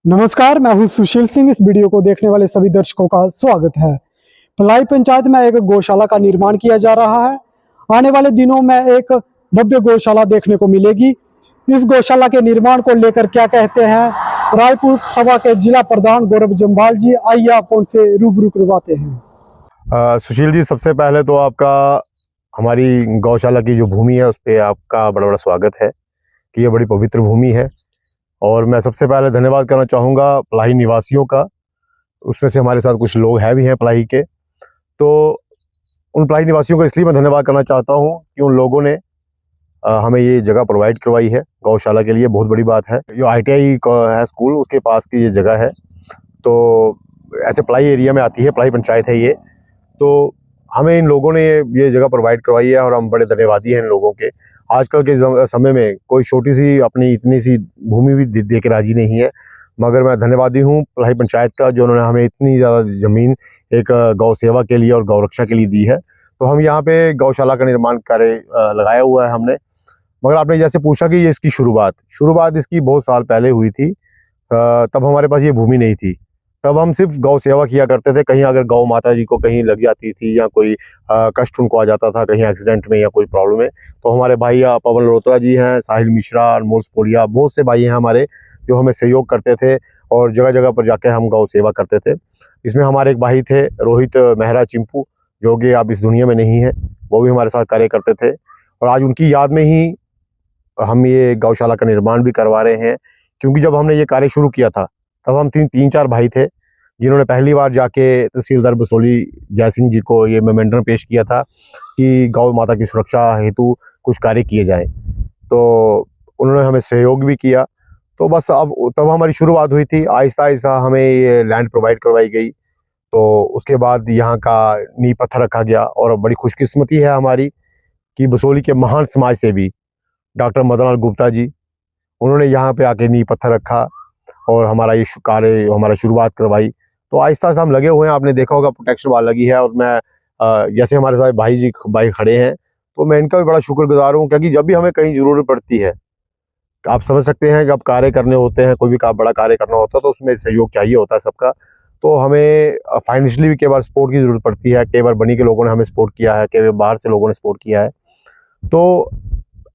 नमस्कार, मैं हूं सुशील सिंह। इस वीडियो को देखने वाले सभी दर्शकों का स्वागत है। पलाई पंचायत में एक गौशाला का निर्माण किया जा रहा है। आने वाले दिनों में एक भव्य गौशाला देखने को मिलेगी। इस गौशाला के निर्माण को लेकर क्या कहते हैं रायपुर सभा के जिला प्रधान गौरव जम्वाल जी, आइए आप उनसे रूबरू करवाते हैं। सुशील जी, सबसे पहले तो आपका हमारी गौशाला की जो भूमि है उस पर आपका बड़ा बड़ा स्वागत है कि ये बड़ी पवित्र भूमि है। और मैं सबसे पहले धन्यवाद करना चाहूँगा पलाई निवासियों का। उसमें से हमारे साथ कुछ लोग हैं भी हैं पलाई के, तो उन पलाई निवासियों का इसलिए मैं धन्यवाद करना चाहता हूँ कि उन लोगों ने हमें ये जगह प्रोवाइड करवाई है गौशाला के लिए। बहुत बड़ी बात है। जो ITI है स्कूल, उसके पास की ये जगह है, तो ऐसे पलाई एरिया में आती है, पलाई पंचायत है ये। तो हमें इन लोगों ने ये जगह प्रोवाइड करवाई है और हम बड़े धन्यवादी हैं इन लोगों के। आजकल के समय में कोई छोटी सी अपनी इतनी सी भूमि भी दे के राजी नहीं है, मगर मैं धन्यवादी हूँ पलाई पंचायत का, जो उन्होंने हमें इतनी ज़्यादा ज़मीन एक गौ सेवा के लिए और गौ रक्षा के लिए दी है। तो हम यहाँ पे गौशाला का निर्माण कार्य लगाया हुआ है हमने। मगर आपने जैसे पूछा कि ये इसकी शुरुआत इसकी बहुत साल पहले हुई थी। तब हमारे पास ये भूमि नहीं थी। तब हम सिर्फ गौ सेवा किया करते थे। कहीं अगर गौ माता जी को कहीं लग जाती थी या कोई कष्ट उनको आ जाता था कहीं एक्सीडेंट में या कोई प्रॉब्लम है, तो हमारे भाई पवन लोत्रा जी हैं, साहिल मिश्रा, अनमोल स्पोलिया, बहुत से भाई हैं हमारे जो हमें सहयोग करते थे और जगह जगह पर जाकर हम गौ सेवा करते थे। इसमें हमारे एक भाई थे रोहित मेहरा चिंपू, जो कि अब इस दुनिया में नहीं है। वो भी हमारे साथ कार्य करते थे और आज उनकी याद में ही हम ये गौशाला का निर्माण भी करवा रहे हैं। क्योंकि जब हमने ये कार्य शुरू किया था तब हम तीन चार भाई थे जिन्होंने पहली बार जाके तहसीलदार बसोली जय सिंह जी को ये मेमोरेंडम पेश किया था कि गौ माता की सुरक्षा हेतु कुछ कार्य किए जाएं। तो उन्होंने हमें सहयोग भी किया। तो बस अब तब हमारी शुरुआत हुई थी। आहिस्ता आहिस्ता हमें ये लैंड प्रोवाइड करवाई गई। तो उसके बाद यहाँ का नींव पत्थर रखा गया और बड़ी खुशकिस्मती है हमारी कि बसोली के महान समाज सेवी डॉक्टर मदन लाल गुप्ता जी, उन्होंने यहाँ पे आके नींव पत्थर रखा और हमारा ये कार्य हमारा शुरुआत करवाई। तो आहिस्ता आहिस्ता हम लगे हुए हैं। आपने देखा होगा प्रोटेक्शन वाल लगी है और मैं जैसे हमारे साथ भाई खड़े हैं, तो मैं इनका भी बड़ा शुक्रगुजार हूँ, क्योंकि जब भी हमें कहीं ज़रूरत पड़ती है, आप समझ सकते हैं कि अब कार्य करने होते हैं, कोई भी बड़ा कार्य करना होता है तो उसमें सहयोग चाहिए होता है सबका। तो हमें फाइनेंशियली भी कई बार सपोर्ट की ज़रूरत पड़ती है। कई बार बनी के लोगों ने हमें सपोर्ट किया है, कई बार बाहर से लोगों ने सपोर्ट किया है। तो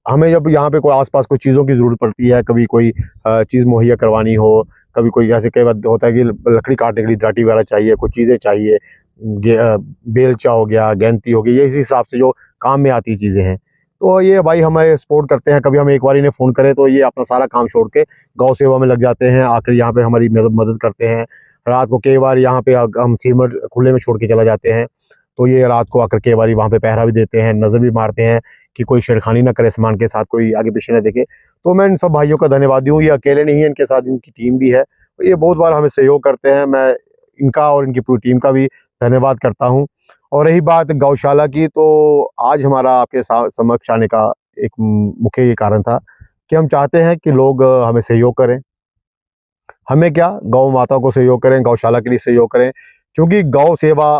हमें जब यहाँ पे कोई आसपास कोई चीज़ों की ज़रूरत पड़ती है, कभी कोई चीज़ मुहैया करवानी हो, कभी कोई ऐसे कई बार होता है कि लकड़ी काटने के लिए दराटी वगैरह चाहिए, कुछ चीज़ें चाहिए, बेलचा हो गया, गेंती हो गई, ये इस हिसाब से जो काम में आती चीज़ें हैं, तो ये भाई हमें सपोर्ट करते हैं। कभी हम एक बार इन्हें फ़ोन करें तो ये अपना सारा काम छोड़ के गौ सेवा में लग जाते हैं, आकर यहाँ पे हमारी मदद करते हैं। रात को कई बार यहाँ पे हम सीमेंट खुले में छोड़ के चला जाते हैं, तो ये रात को आकर कई बार वहाँ पे पहरा भी देते हैं, नज़र भी मारते हैं कि कोई छेड़खानी ना करे सामान के साथ, कोई आगे पीछे ना देखे। तो मैं इन सब भाइयों का धन्यवादी हूँ। ये अकेले नहीं है, इनके साथ इनकी टीम भी है। तो ये बहुत बार हमें सहयोग करते हैं। मैं इनका और इनकी पूरी टीम का भी धन्यवाद करता हूँ। और रही बात गौशाला की, तो आज हमारा आपके समक्ष आने का एक मुख्य ये कारण था कि हम चाहते हैं कि लोग हमें सहयोग करें। हमें क्या, गौ माता को सहयोग करें, गौशाला के लिए सहयोग करें, क्योंकि गौ सेवा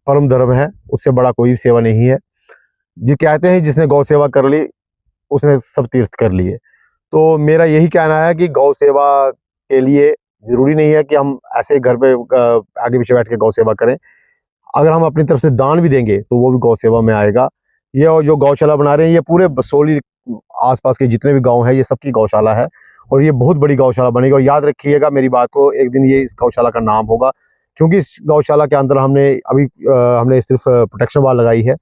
परम धर्म है, उससे बड़ा कोई सेवा नहीं है। जी कहते हैं जिसने गौ सेवा कर ली उसने सब तीर्थ कर लिए। तो मेरा यही कहना है कि गौ सेवा के लिए ज़रूरी नहीं है कि हम ऐसे घर पे आगे पीछे बैठ के गौ सेवा करें। अगर हम अपनी तरफ से दान भी देंगे तो वो भी गौ सेवा में आएगा। ये और जो गौशाला बना रहे हैं, ये पूरे बसोली आसपास के जितने भी गांव हैं, ये सबकी गौशाला है और ये बहुत बड़ी गौशाला बनेगी। और याद रखिएगा मेरी बात को, एक दिन ये इस गौशाला का नाम होगा, क्योंकि इस गौशाला के अंदर हमने सिर्फ प्रोटेक्शन वाल लगाई है।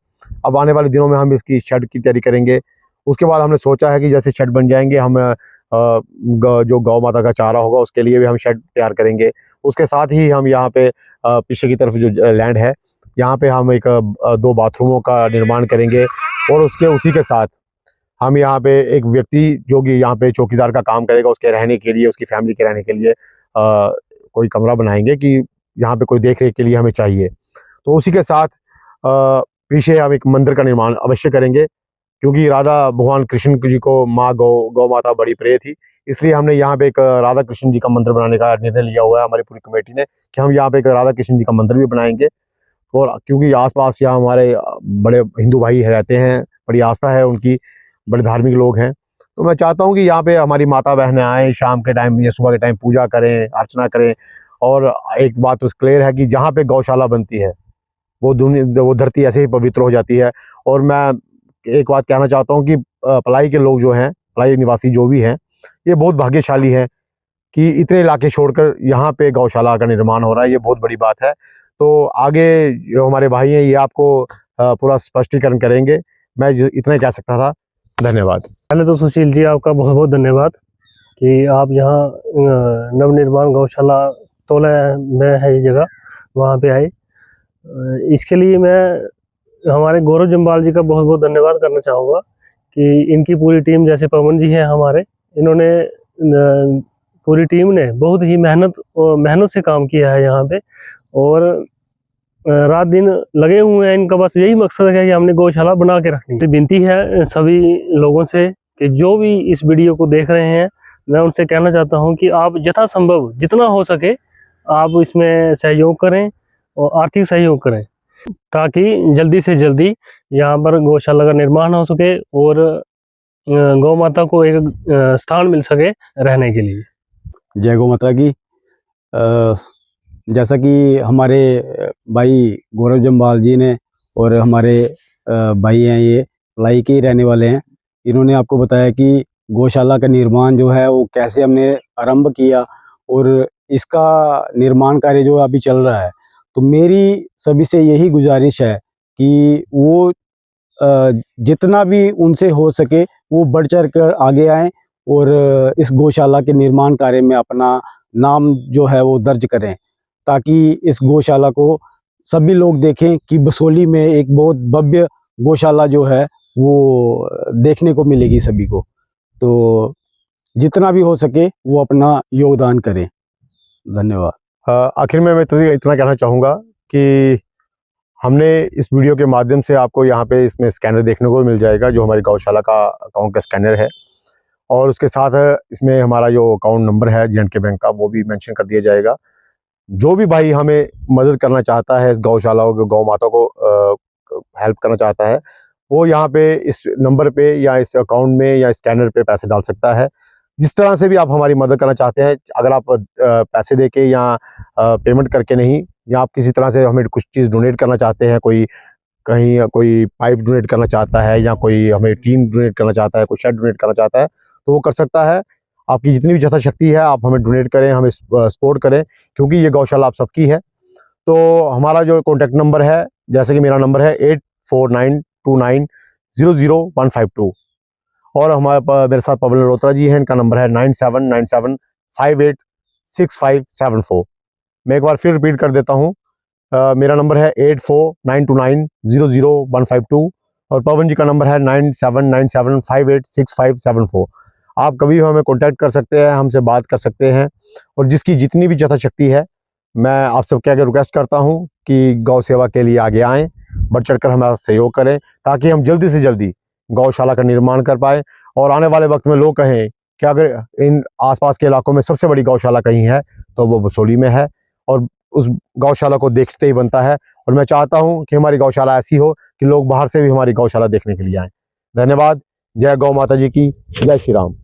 अब आने वाले दिनों में हम इसकी शेड की तैयारी करेंगे। उसके बाद हमने सोचा है कि जैसे शेड बन जाएंगे, हम जो गौ माता का चारा होगा उसके लिए भी हम शेड तैयार करेंगे। उसके साथ ही हम यहाँ पे पीछे की तरफ जो लैंड है, यहाँ पे हम एक 2 बाथरूमों का निर्माण करेंगे और उसी के साथ हम यहाँ पे एक व्यक्ति जो कि यहाँ पे चौकीदार का काम करेगा, उसके रहने के लिए, उसकी फैमिली के रहने के लिए कोई कमरा बनाएंगे कि यहाँ पे कोई देख रेख के लिए हमें चाहिए। तो उसी के साथ पीछे हम एक मंदिर का निर्माण अवश्य करेंगे, क्योंकि राधा भगवान कृष्ण जी को गौ माता बड़ी प्रिय थी। इसलिए हमने यहाँ पे एक राधा कृष्ण जी का मंदिर बनाने का निर्णय लिया हुआ है हमारी पूरी कमेटी ने, कि हम यहाँ पे एक राधा कृष्ण जी का मंदिर भी बनाएंगे। और क्योंकि आसपास यहाँ हमारे बड़े हिंदू भाई रहते हैं, बड़ी आस्था है उनकी, बड़े धार्मिक लोग हैं, तो मैं चाहता हूँ कि यहाँ पे हमारी माता बहनें आएँ, शाम के टाइम या सुबह के टाइम पूजा करें, अर्चना करें। और एक बात तो क्लियर है कि जहाँ पे गौशाला बनती है वो धरती ऐसे ही पवित्र हो जाती है। और मैं एक बात कहना चाहता हूँ कि पलाई के लोग जो हैं, पलाई निवासी जो भी हैं, ये बहुत भाग्यशाली हैं कि इतने इलाके छोड़कर यहाँ पे गौशाला का निर्माण हो रहा है। ये बहुत बड़ी बात है। तो आगे जो हमारे भाई हैं ये आपको पूरा स्पष्टीकरण करेंगे। मैं इतना ही कह सकता था। धन्यवाद। पहले तो सुशील जी आपका बहुत बहुत धन्यवाद कि आप यहाँ नवनिर्माण गौशाला तोला में है ये जगह, वहाँ पे आए। इसके लिए मैं हमारे गौरव जम्बाल जी का बहुत बहुत धन्यवाद करना चाहूँगा कि इनकी पूरी टीम, जैसे पवन जी हैं हमारे, इन्होंने पूरी टीम ने बहुत ही मेहनत से काम किया है यहाँ पे। और रात दिन लगे हुए हैं। इनका बस यही मकसद है कि हमने गौशाला बना के रखनी है। विनती है सभी लोगों से कि जो भी इस वीडियो को देख रहे हैं, मैं उनसे कहना चाहता हूं कि आप यथासंभव जितना हो सके आप इसमें सहयोग करें और आर्थिक सहयोग करें, ताकि जल्दी से जल्दी यहाँ पर गौशाला का निर्माण हो सके और गौ माता को एक स्थान मिल सके रहने के लिए। जय गौ माता की। जैसा कि हमारे भाई गौरव जम्बाल जी ने और हमारे भाई हैं, ये पलाई के ही रहने वाले हैं, इन्होंने आपको बताया कि गौशाला का निर्माण जो है वो कैसे हमने आरंभ किया और इसका निर्माण कार्य जो अभी चल रहा है। तो मेरी सभी से यही गुजारिश है कि वो जितना भी उनसे हो सके वो बढ़ चढ़ कर आगे आएँ और इस गौशाला के निर्माण कार्य में अपना नाम जो है वो दर्ज करें, ताकि इस गौशाला को सभी लोग देखें कि बसोली में एक बहुत भव्य गौशाला जो है वो देखने को मिलेगी सभी को। तो जितना भी हो सके वो अपना योगदान करें। धन्यवाद। आखिर में मैं तो इतना कहना चाहूँगा कि हमने इस वीडियो के माध्यम से आपको यहाँ पे इसमें स्कैनर देखने को मिल जाएगा, जो हमारी गौशाला का अकाउंट का स्कैनर है। और उसके साथ इसमें हमारा जो अकाउंट नंबर है J&K बैंक का, वो भी मेंशन कर दिया जाएगा। जो भी भाई हमें मदद करना चाहता है, इस गौशाला को, गौ माता को हेल्प करना चाहता है, वो यहाँ पे इस नंबर पे या इस अकाउंट में या स्कैनर पे पैसे डाल सकता है। जिस तरह से भी आप हमारी मदद करना चाहते हैं, अगर आप पैसे देके या पेमेंट करके नहीं, या आप किसी तरह से हमें कुछ चीज़ डोनेट करना चाहते हैं, कहीं कोई पाइप डोनेट करना चाहता है या कोई हमें टीन डोनेट करना चाहता है, कोई शेड डोनेट करना चाहता है, तो वो कर सकता है। आपकी जितनी भी यथाशक्ति है आप हमें डोनेट करें, हमें सपोर्ट करें, क्योंकि ये गौशाला आप सबकी है। तो हमारा जो कॉन्टैक्ट नंबर है, जैसे कि मेरा नंबर है 8492900152 और मेरे साथ पवन मल्होत्रा जी हैं, इनका नंबर है 9797586574। मैं एक बार फिर रिपीट कर देता हूँ, मेरा नंबर है 8492900152 और पवन जी का नंबर है 9797586574। आप कभी भी हमें कांटेक्ट कर सकते हैं, हमसे बात कर सकते हैं। और जिसकी जितनी भी यथाशक्ति है, मैं आप सबके आगे रिक्वेस्ट करता हूं कि गौ सेवा के लिए आगे आएँ, बढ़ चढ़कर हमारा सहयोग करें, ताकि हम जल्दी से जल्दी गौशाला का निर्माण कर पाएँ। और आने वाले वक्त में लोग कहें कि अगर इन आसपास के इलाकों में सबसे बड़ी गौशाला कहीं है तो वो बसोली में है, और उस गौशाला को देखते ही बनता है। और मैं चाहता हूं कि हमारी गौशाला ऐसी हो कि लोग बाहर से भी हमारी गौशाला देखने के लिए आएँ। धन्यवाद। जय गौ माता जी की, जय श्री राम।